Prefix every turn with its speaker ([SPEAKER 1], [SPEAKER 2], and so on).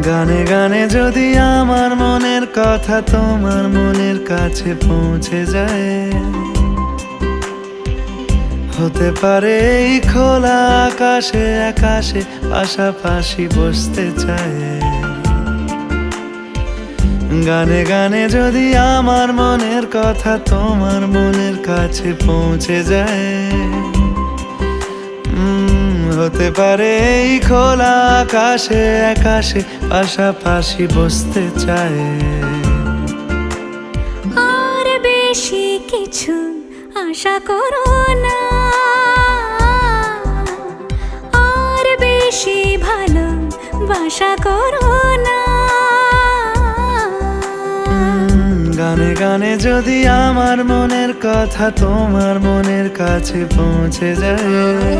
[SPEAKER 1] গানে গানে যদি আমার মনের কথা তোমার মনের কাছে পৌঁছে যায়, হতে পারে এই খোলা আকাশে আকাশে পাশাপাশি বসতে চায়। গানে গানে যদি আমার মনের কথা তোমার মনের কাছে পৌঁছে যায়, হতে পারে এই খোলা আকাশে আকাশে পাশাপাশি বসতে চায়।
[SPEAKER 2] আর বেশি কিছু আশা করো না, আর বেশি ভালোবাসা করো না।
[SPEAKER 1] গানে গানে যদি আমার মনের কথা তোমার মনের কাছে পৌঁছে যায়,